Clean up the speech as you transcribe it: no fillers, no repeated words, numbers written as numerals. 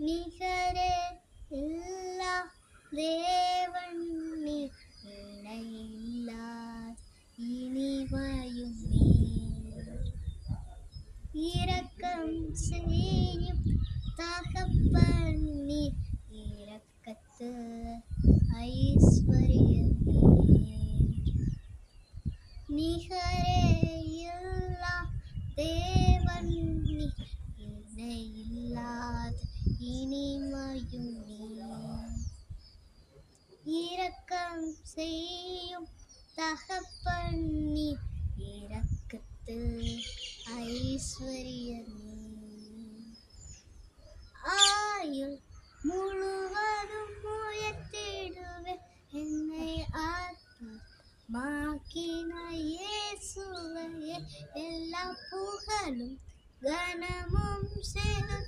நிகரே இல்லா தேவன் நீ, இணையில்லார் இனிமையும் நீர். இரக்கம் செய்யும் தகப்பன் நீர், இரக்கத்து ஐஸ்வர்யம் நீர். நிகரே இல்லா தேவன் நீர், இணையில்லாத இனிமையும் நீர். இரக்கம் செய்யும் தகப்பன் நீர், இரக்கத்து ஐஸ்வர்யம் நீர். ஆயுள் முழுவதும் உயர்த்திடுவேன் என்னை ஆத்மாக்கின இயேசுவையே, எல்லா புகழும் கனமும் செலுத்த